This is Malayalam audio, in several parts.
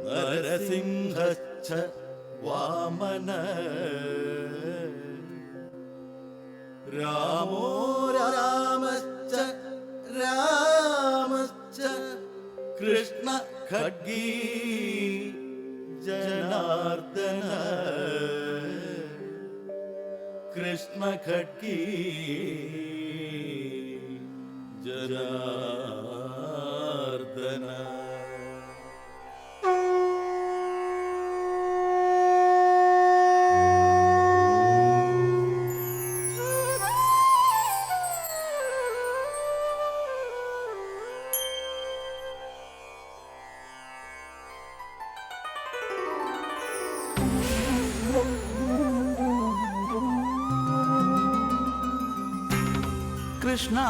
നരസിംഹശ്ച വാമന രാമോ രാമശ്ച രാമശ്ച കൃഷ്ണ ഖഡ്ഗീ ജനാർദ്ദന കൃഷ്ണ ഖഡ്ഗീ ജനാർദ്ദന. കൃഷ്ണ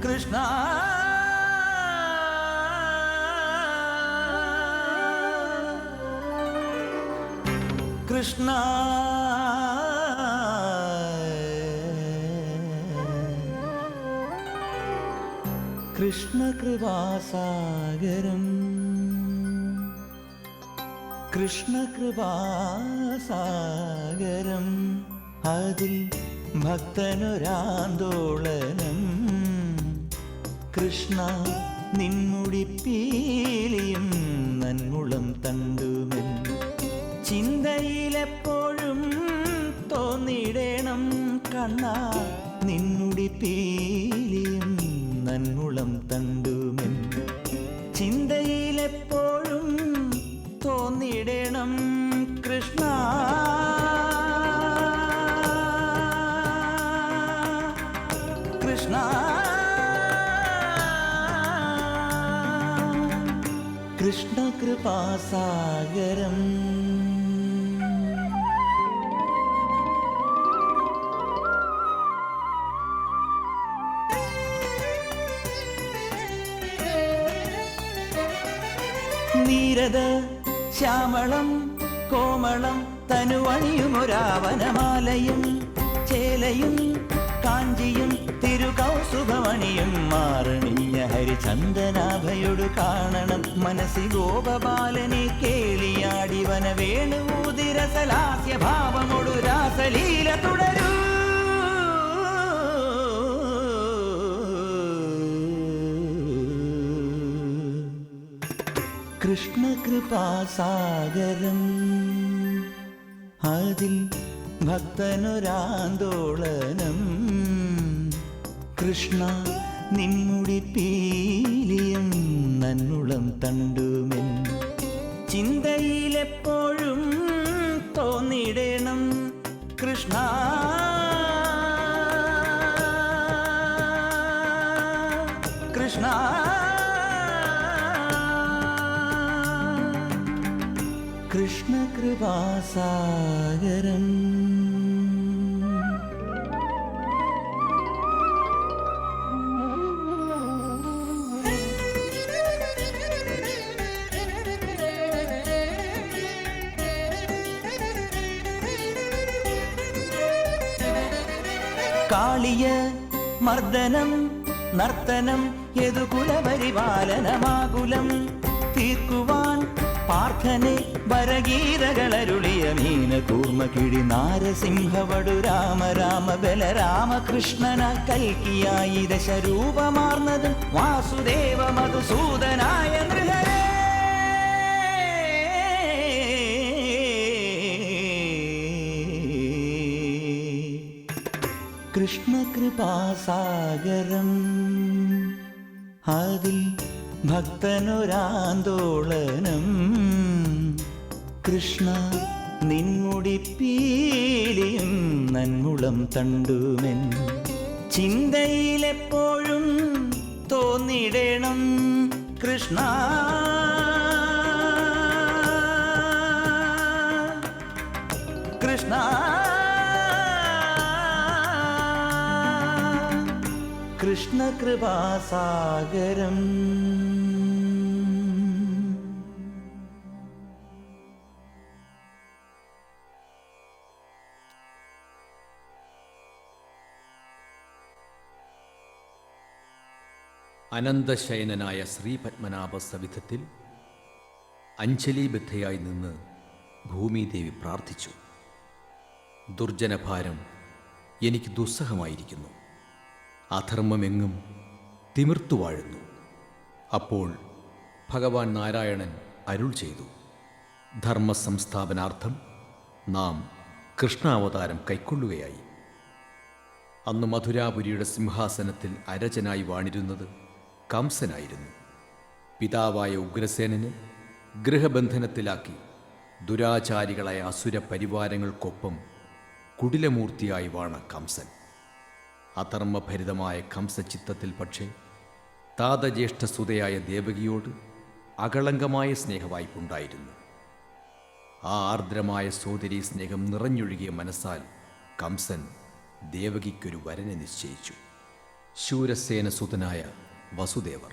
കൃഷ്ണ കൃഷ്ണ കൃഷ്ണ കൃപാസാഗരം കൃഷ്ണകൃപാസാഗരം അതിൽ ഭക്തനൊരാന്തോളനം കൃഷ്ണ നിൻമുടിപ്പീലിയും നന്മുളം തണ്ടുമെൻ ചിന്തയിലെപ്പോഴും തോന്നിടേണം കണ്ണ നിൻമുടിപ്പീലിയും നന്മുളം തണ്ടുമെൻ ചിന്തയിലെപ്പോഴും തോന്നിടണം കൃഷ്ണ കൃഷ്ണ കൃഷ്ണ കൃപാസാഗരം നീരദ ശ്യാമളം കോമളം തനുവണിയുമൊരാവനമാലയും ചേലയും കാഞ്ചിയും തിരുകൗസുഭമണിയും മാറണിഞ്ഞ ഹരിചന്ദനാഭയോടു കാണണം മനസ്സി ഗോപബാലനെ കേളിയാടി വന വേണുദിരസലാസ്യ ഭാവമൊടു രാസലീല തുടരൂ കൃഷ്ണകൃപാസാഗരം അതിൽ ഭക്തനൊരാന്തോളനം കൃഷ്ണ നിൻമുടിപ്പീലിയും നന്മുളം തണ്ടുമെൻ ചിന്തയിലെപ്പോഴും തോന്നിടണം കൃഷ്ണ കൃഷ്ണ കൃഷ്ണകൃപാസാഗരം കാളിയ മർദ്ദനം നർത്തനം യദുകുലപരിപാലനമാകുലം തീർക്കുവാൻ പാർത്ഥനെ വരഗീതകളരുളിയ മീന കൂർമ്മ കിഴി നാരസിംഹവടു രാമ രാമ ബലരാമ കൃഷ്ണന കൽക്കിയായി ദശരൂപമാർന്നതും വാസുദേവ മധുസൂദനായ നൃഹരേ കൃഷ്ണകൃപാസാഗരം അതിൽ ഭക്തനൊരാന്തോളനം കൃഷ്ണ നിൻമുടിപ്പീലിയും നന്മുളം തണ്ടുമെൻ ചിന്തയിലെപ്പോഴും തോന്നിടണം കൃഷ്ണ കൃഷ്ണ കൃഷ്ണകൃപാസാഗരം അനന്തശയനനായ ശ്രീപത്മനാഭ സവിധത്തിൽ അഞ്ജലിബദ്ധയായി നിന്ന് ഭൂമിദേവി പ്രാർത്ഥിച്ചു. ദുർജനഭാരം എനിക്ക് ദുസ്സഹമായിരിക്കുന്നു. അധർമ്മമെങ്ങും തിമിർത്തു വാഴുന്നു. അപ്പോൾ ഭഗവാൻ നാരായണൻ അരുൾ ചെയ്തു, ധർമ്മസംസ്ഥാപനാർത്ഥം നാം കൃഷ്ണാവതാരം കൈക്കൊള്ളുകയായി. അന്ന് മധുരാപുരിയുടെ സിംഹാസനത്തിൽ അരജനായി വാണിരുന്നത് കംസനായിരുന്നു. പിതാവായ ഉഗ്രസേനനെ ഗൃഹബന്ധനത്തിലാക്കി ദുരാചാരികളായ അസുര പരിവാരങ്ങൾക്കൊപ്പം കുടിലമൂർത്തിയായി വാണ കംസൻ. അധർമ്മഭരിതമായ കംസചിത്തത്തിൽ പക്ഷേ താതജ്യേഷ്ഠസുതയായ ദേവകിയോട് അകളങ്കമായ സ്നേഹവായ്പുണ്ടായിരുന്നു. ആ ആർദ്രമായ സോദരീ സ്നേഹം നിറഞ്ഞൊഴുകിയ മനസ്സാൽ കംസൻ ദേവകിക്കൊരു വരനെ നിശ്ചയിച്ചു. ശൂരസേനസുതനായ വസുദേവർ.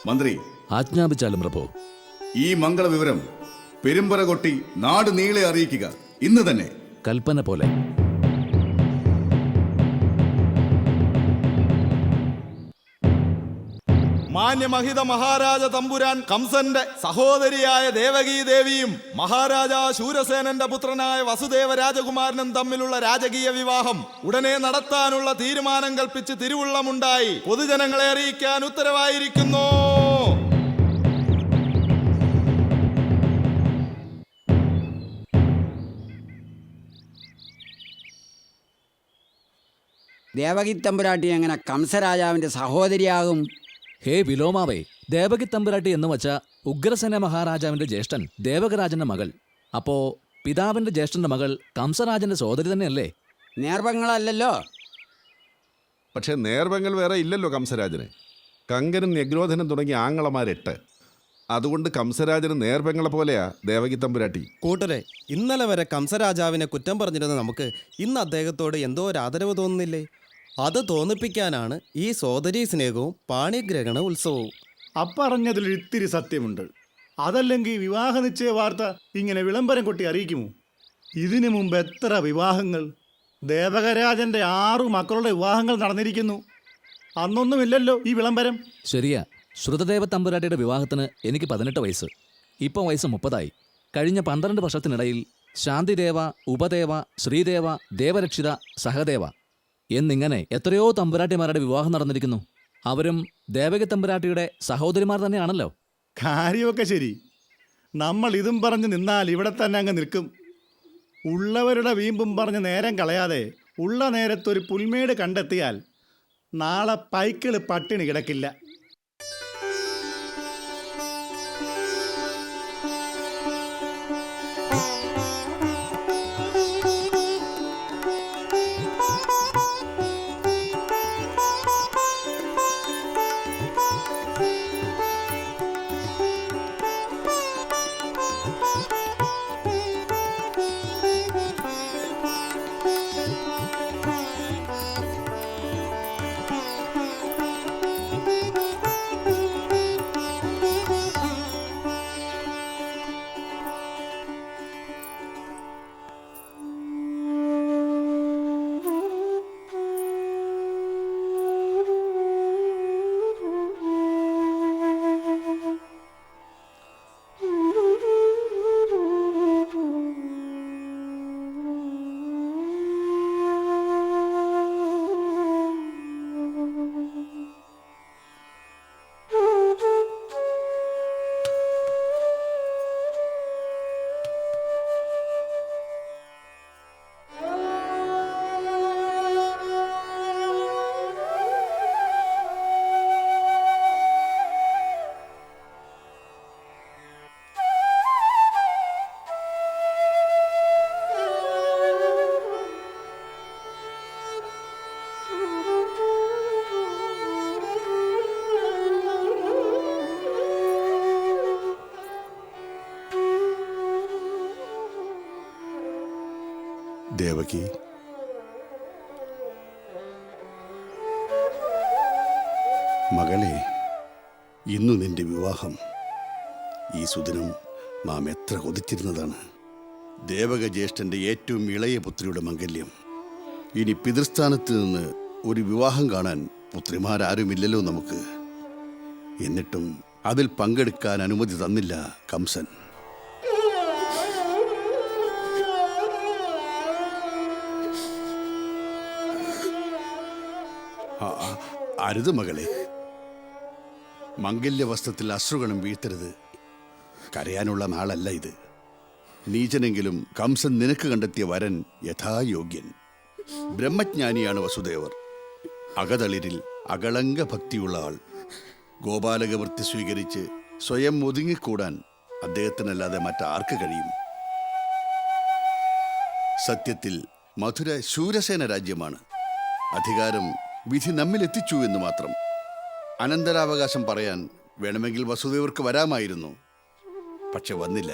മന്ത്രി, ആജ്ഞാപിച്ചാലും പ്രഭോ. ഈ മംഗളവിവരം പെരുമ്പറ കൊട്ടി നാട് നീളെ അറിയിക്കുക, ഇന്ന് തന്നെ. കൽപ്പന പോലെ. മാന്യമഹിത മഹാരാജ തമ്പുരാൻ കംസന്റെ സഹോദരിയായ ദേവകീ ദേവിയും മഹാരാജ ശൂരസേനന്റെ പുത്രനായ വസുദേവ രാജകുമാരനും തമ്മിലുള്ള രാജകീയ വിവാഹം ഉടനെ നടത്താനുള്ള തീരുമാനം കൽപ്പിച്ച് തിരുവുള്ളമുണ്ടായി പൊതുജനങ്ങളെ അറിയിക്കാൻ ഉത്തരവായിരിക്കുന്നു. ദേവകി തമ്പുരാട്ടി എങ്ങനെ കംസരാജാവിൻ്റെ സഹോദരിയാകും? ഹേ വിലോമാവേ, ദേവകി തമ്പുരാട്ടി എന്ന് വച്ച ഉഗ്രസേന മഹാരാജാവിന്റെ ജ്യേഷ്ഠൻ ദേവകരാജന്റെ മകൾ. അപ്പോ പിതാവിന്റെ ജ്യേഷ്ഠന്റെ മകൾ കംസരാജന്റെ സോദരി തന്നെയല്ലേ? നേർഭങ്ങളല്ലല്ലോ. പക്ഷേ നേർവെങ്കൽ വേറെ ഇല്ലല്ലോ കംസരാജന്. കങ്കനും ന്യഗ്രോധനും തുടങ്ങിയ ആങ്ങളമാരെട്ട്. അതുകൊണ്ട് കംസരാജന് നേർവെങ്ങളെ പോലെയാ ദേവകി തമ്പുരാട്ടി. കൂട്ടരെ, ഇന്നലെ വരെ കംസരാജാവിനെ കുറ്റം പറഞ്ഞിരുന്ന നമുക്ക് ഇന്ന് അദ്ദേഹത്തോട് എന്തോ ഒരു ആദരവ് തോന്നുന്നില്ലേ? അത് തോന്നിപ്പിക്കാനാണ് ഈ സോദരീ സ്നേഹവും പാണിഗ്രഹണ ഉത്സവവും. അപ്പറഞ്ഞതിൽ ഇത്തിരി സത്യമുണ്ട്. അതല്ലെങ്കിൽ വിവാഹ നിശ്ചയ വാർത്ത ഇങ്ങനെ വിളംബരം കൊട്ടി അറിയിക്കുമോ? ഇതിനു മുമ്പ് എത്ര വിവാഹങ്ങൾ! ദേവകരാജന്റെ 6 മക്കളുടെ വിവാഹങ്ങൾ നടന്നിരിക്കുന്നു. അന്നൊന്നുമില്ലല്ലോ ഈ വിളംബരം. ശരിയാ. ശ്രുതദേവ തമ്പുരാട്ടിയുടെ വിവാഹത്തിന് എനിക്ക് 18 വയസ്സ്. ഇപ്പം വയസ്സ് 30. കഴിഞ്ഞ 12 വർഷത്തിനിടയിൽ ശാന്തിദേവ, ഉപദേവ, ശ്രീദേവ, ദേവരക്ഷിത, സഹദേവ എന്നിങ്ങനെ എത്രയോ തമ്പുരാട്ടിമാരുടെ വിവാഹം നടന്നിരിക്കുന്നു. അവരും ദേവകി തമ്പുരാട്ടിയുടെ സഹോദരിമാർ തന്നെയാണല്ലോ. കാര്യമൊക്കെ ശരി. നമ്മൾ ഇതും പറഞ്ഞ് നിന്നാൽ ഇവിടെ തന്നെ അങ്ങ് നിൽക്കും. ഉള്ളവരുടെ വീമ്പും പറഞ്ഞ് നേരം കളയാതെ ഉള്ള നേരത്തൊരു പുൽമേട് കണ്ടെത്തിയാൽ നാളെ പൈക്കിള് പട്ടിണി കിടക്കില്ല. ദേവകി, മകളെ, ഇന്നു നിന്റെ വിവാഹം. ഈ സുദിനം നാം എത്ര കൊതിച്ചിരുന്നതാണ്. ദേവക ജ്യേഷ്ഠന്റെ ഏറ്റവും ഇളയ പുത്രിയുടെ മംഗല്യം. ഇനി പിതൃസ്ഥാനത്ത് നിന്ന് ഒരു വിവാഹം കാണാൻ പുത്രിമാരാരുമില്ലല്ലോ നമുക്ക്. എന്നിട്ടും അതിൽ പങ്കെടുക്കാൻ അനുമതി തന്നില്ല കംസൻ. അരുത് മകളെ, മംഗല്യവസ്ത്രത്തിൽ അശ്രുകണം വീഴ്ത്തരുത്. കരയാനുള്ള നാളല്ല ഇത്. നീചനെങ്കിലും കംസൻ നിനക്ക് കണ്ടെത്തിയ വരൻ യഥായോഗ്യൻ. ബ്രഹ്മജ്ഞാനിയാണ് വസുദേവർ. അകതളിരിൽ അകളങ്ക ഭക്തിയുള്ള ആൾ. ഗോപാലകവൃത്തി സ്വീകരിച്ച് സ്വയം ഒതുങ്ങിക്കൂടാൻ അദ്ദേഹത്തിനല്ലാതെ മറ്റാർക്ക് കഴിയും? സത്യത്തിൽ മധുര ശൂരസേന രാജ്യമാണ്. അധികാരം വിധി നമ്മിലെത്തിച്ചു എന്ന് മാത്രം. അനന്തരാവകാശം പറയാൻ വേണമെങ്കിൽ വസുദേവർക്ക് വരാമായിരുന്നു. പക്ഷെ വന്നില്ല.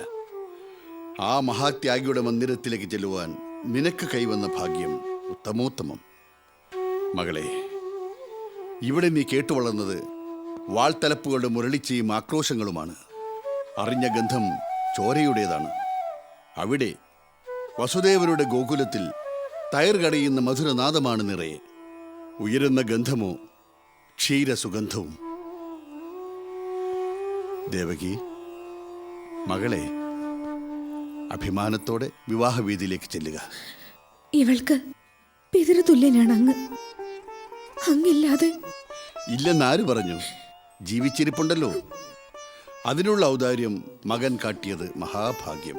ആ മഹാത്യാഗിയുടെ മന്ദിരത്തിലേക്ക് ചെല്ലുവാൻ നിനക്ക് കൈവന്ന ഭാഗ്യം ഉത്തമോത്തമം. മകളെ, ഇവിടെ നീ കേട്ടുവളർന്നത് വാൾത്തലപ്പുകളുടെ മുരളിച്ചയും ആക്രോശങ്ങളുമാണ്. അറിഞ്ഞ ഗന്ധം ചോരയുടേതാണ്. അവിടെ വസുദേവരുടെ ഗോകുലത്തിൽ തയർ കടയുന്ന മധുരനാദമാണ് നിറയെ. ഉയരുന്ന ഗന്ധമോ ക്ഷീരസുഗന്ധവും. ദേവകി, മകളെ, അഭിമാനത്തോടെ വിവാഹവേദിയിലേക്ക് ചെല്ലുക. ഇവൾക്ക് പിതൃതുല്യനാണ് അങ്ങ്. അങ്ങില്ലാതെ ഇല്ലെന്നാര് പറഞ്ഞു? ജീവിച്ചിരിപ്പുണ്ടല്ലോ. അതിനുള്ള ഔദാര്യം മകൻ കാട്ടിയത് മഹാഭാഗ്യം.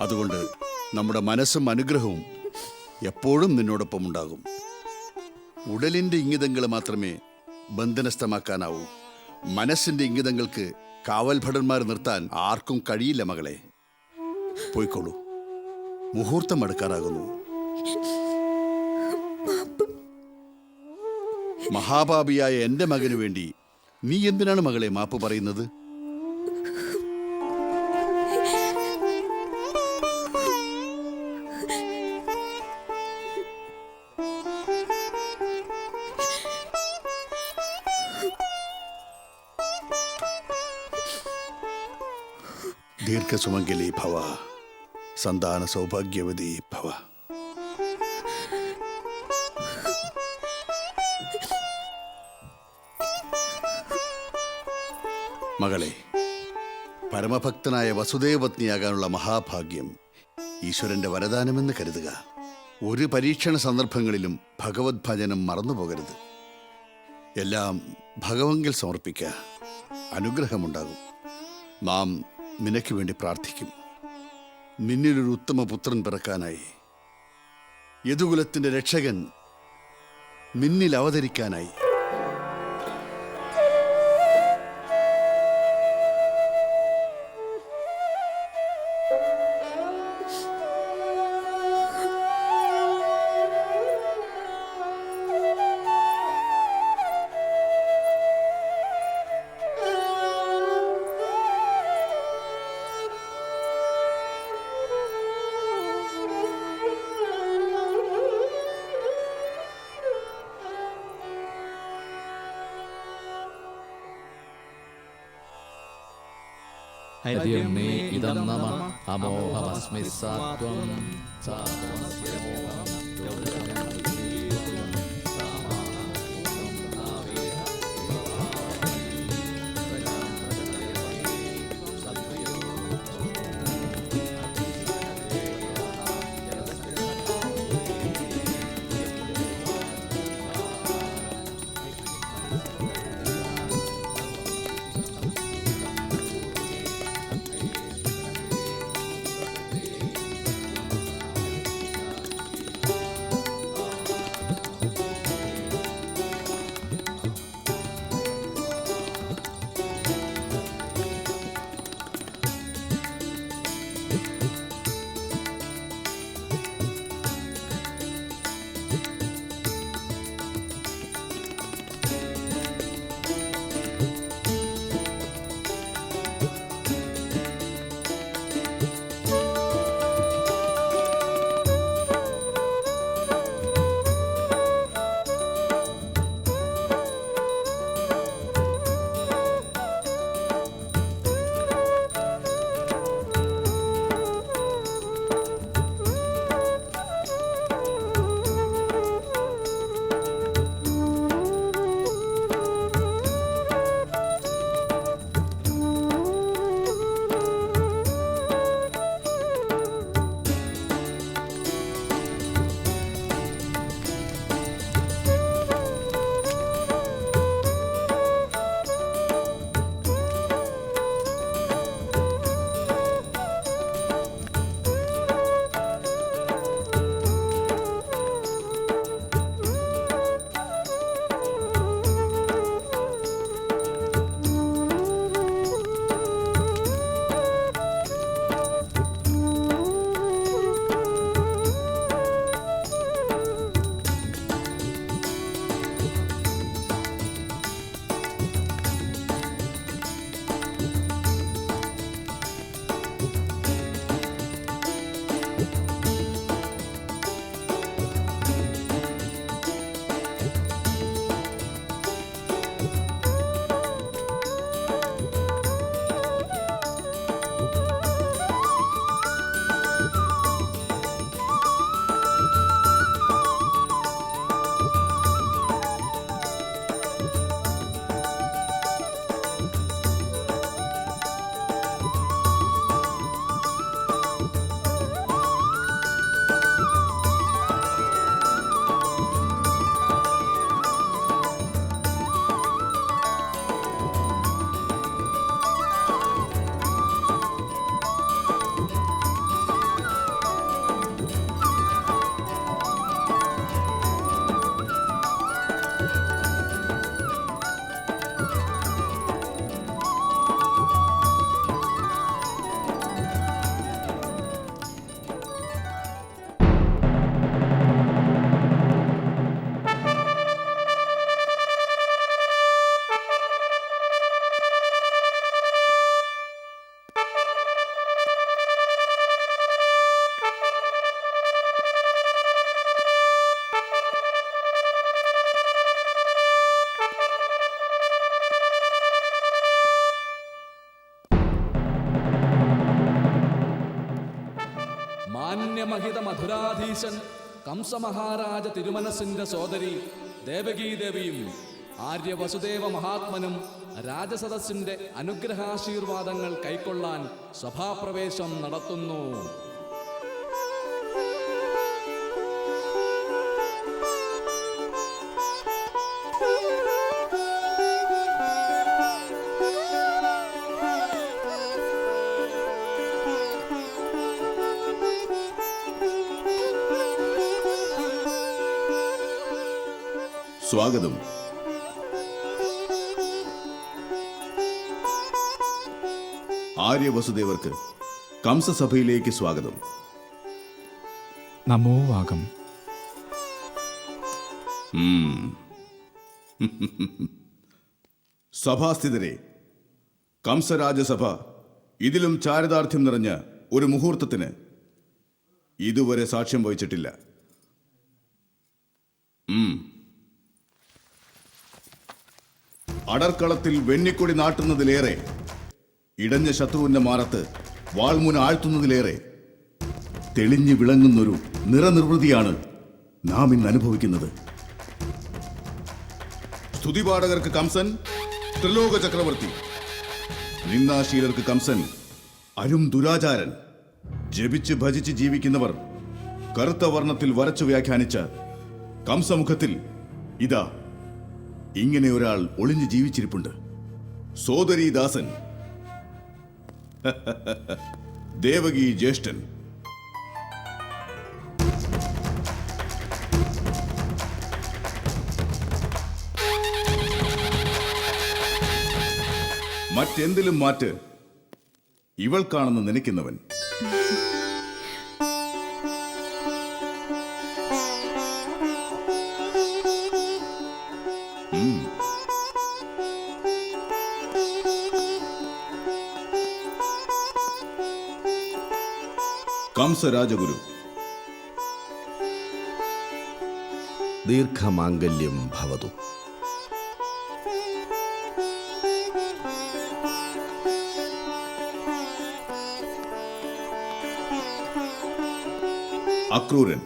അതുകൊണ്ട് നമ്മുടെ മനസ്സും അനുഗ്രഹവും എപ്പോഴും നിന്നോടൊപ്പം ഉണ്ടാകും. ഉടലിൻ്റെ ഇംഗിതങ്ങൾ മാത്രമേ ബന്ധനസ്ഥമാക്കാനാവൂ. മനസ്സിൻ്റെ ഇംഗിതങ്ങൾക്ക് കാവൽഭടന്മാർ നിർത്താൻ ആർക്കും കഴിയില്ല മകളെ. പോയിക്കോളൂ, മുഹൂർത്തം അടുക്കാറാകുന്നു. മഹാപാപിയായ എൻ്റെ മകന് വേണ്ടി നീ എന്തിനാണ് മകളെ മാപ്പ് പറയുന്നത്? ദീർഘസുമംഗലി ഭവ, സന്താന സൗഭാഗ്യവതി ഭവ. മകളെ, പരമഭക്തനായ വസുദേവപത്നിയാകാനുള്ള മഹാഭാഗ്യം ഈശ്വരന്റെ വരദാനമെന്ന് കരുതുക. ഒരു പരീക്ഷണ സന്ദർഭങ്ങളിലും ഭഗവത് ഭജനം മറന്നുപോകരുത്. എല്ലാം ഭഗവങ്കിൽ സമർപ്പിക്കുക. അനുഗ്രഹമുണ്ടാകും. നാം നിനക്ക് വേണ്ടി പ്രാർത്ഥിക്കും. നിന്നിലൊരു ഉത്തമ പുത്രൻ പിറക്കാനായി, യദുകുലത്തിന്റെ രക്ഷകൻ നിന്നിൽ അവതരിക്കാനായി. ഹരിം മേ ഇദം നമഃ അമോഹമസ്മി സാത്വം സാത്വമസ്യ മോഹം ത്രിപുരാധീശൻ കംസമഹാരാജ തിരുമനസിന്റെ സോദരി ദേവകീദേവിയും ആര്യ വസുദേവ മഹാത്മനും രാജസദസ്സിന്റെ അനുഗ്രഹാശീർവാദങ്ങൾ കൈക്കൊള്ളാൻ സഭാപ്രവേശം നടത്തുന്നു. സ്വാഗതം. ആര്യവസുദേവർക്ക് കംസസഭയിലേക്ക് സ്വാഗതം. നമോ വാഗം. സഭാസ്ഥിതരെ, കംസരാജസഭ ഇതിലും ചാരിതാർത്ഥ്യം നിറഞ്ഞ ഒരു മുഹൂർത്തത്തിന് ഇതുവരെ സാക്ഷ്യം വഹിച്ചിട്ടില്ല. അടർക്കളത്തിൽ വെണ്ണിക്കൊടി നാട്ടുന്നതിലേറെ, ഇടഞ്ഞ ശത്രുവിന്റെ മാറത്ത് വാൾമുന ആഴ്ത്തുന്നതിലേറെ തെളിഞ്ഞു വിളങ്ങുന്നൊരു നിറനിർവൃതിയാണ് നാം ഇന്ന് അനുഭവിക്കുന്നത്. സ്തുതിപാഠകർക്ക് കംസൻ ത്രിലോക ചക്രവർത്തി, നിന്ദാശീലർക്ക് കംസൻ അരും ദുരാചാരൻ. ജപിച്ച് ഭജിച്ച് ജീവിക്കുന്നവർ കറുത്ത വർണ്ണത്തിൽ വരച്ചു വ്യാഖ്യാനിച്ച കംസമുഖത്തിൽ ഇതാ ഇങ്ങനെ ഒരാൾ ഒളിഞ്ഞു ജീവിച്ചിരിപ്പുണ്ട്. സോദരീദാസൻ, ദേവകി ജ്യേഷ്ഠൻ. മറ്റെന്തിലും മാറ്റ് ഇവൾക്കാണെന്ന് നനയ്ക്കുന്നവൻ. കംസരാജഗുരു, ദീർഘമാംഗല്യം ഭവതു. അക്രൂരൻ,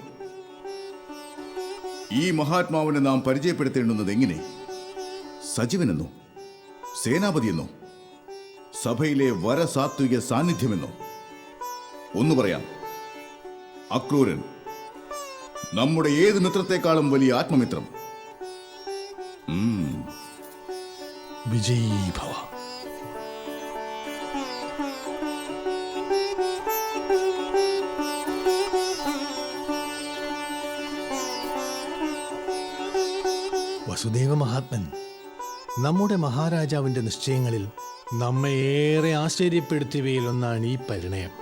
ഈ മഹാത്മാവിനെ നാം പരിചയപ്പെടുത്തേണ്ടുന്നത് എങ്ങനെ? സജീവനെന്നോ, സേനാപതിയെന്നോ, സഭയിലെ വരസാത്വിക സാന്നിധ്യമെന്നോ? ഒന്ന് പറയാം, അക്രൂരൻ നമ്മുടെ ഏത് മിത്രത്തെക്കാളും വലിയ ആത്മമിത്രം. വിജയീ ഭവ. വസുദേവ മഹാത്മൻ നമ്മുടെ മഹാരാജാവിന്റെ നിശ്ചയങ്ങളിൽ നമ്മെ ഏറെ ആശ്ചര്യപ്പെടുത്തിയവയിലൊന്നാണ് ഈ പരിണയം.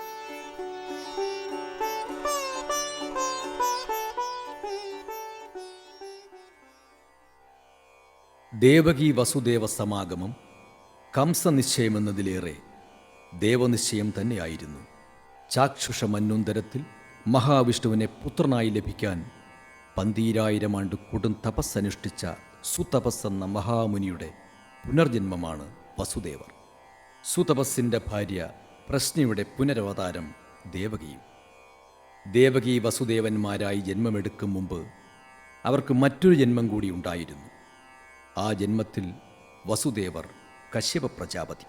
ദേവകി വസുദേവ സമാഗമം കംസനിശ്ചയമെന്നതിലേറെ ദേവനിശ്ചയം തന്നെയായിരുന്നു. ചാക്ഷുഷ മന്വന്തരത്തിൽ മഹാവിഷ്ണുവിനെ പുത്രനായി ലഭിക്കാൻ 12000 ആണ്ട് കൊടും തപസ്സനുഷ്ഠിച്ച സുതപസ്സെന്ന മഹാമുനിയുടെ പുനർജന്മമാണ് വസുദേവർ. സുതപസ്സിൻ്റെ ഭാര്യ പ്രശ്നയുടെ പുനരവതാരം ദേവകിയും. ദേവകി വസുദേവന്മാരായി ജന്മമെടുക്കും മുമ്പ് അവർക്ക് മറ്റൊരു ജന്മം കൂടി ഉണ്ടായിരുന്നു. ആ ജന്മത്തിൽ വസുദേവർ കശ്യപ പ്രജാപതി,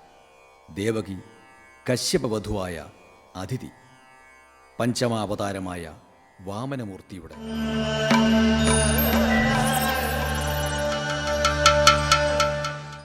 ദേവകി കശ്യപവധുവായ അതിഥി, പഞ്ചമാവതാരമായ വാമനമൂർത്തിയുടെ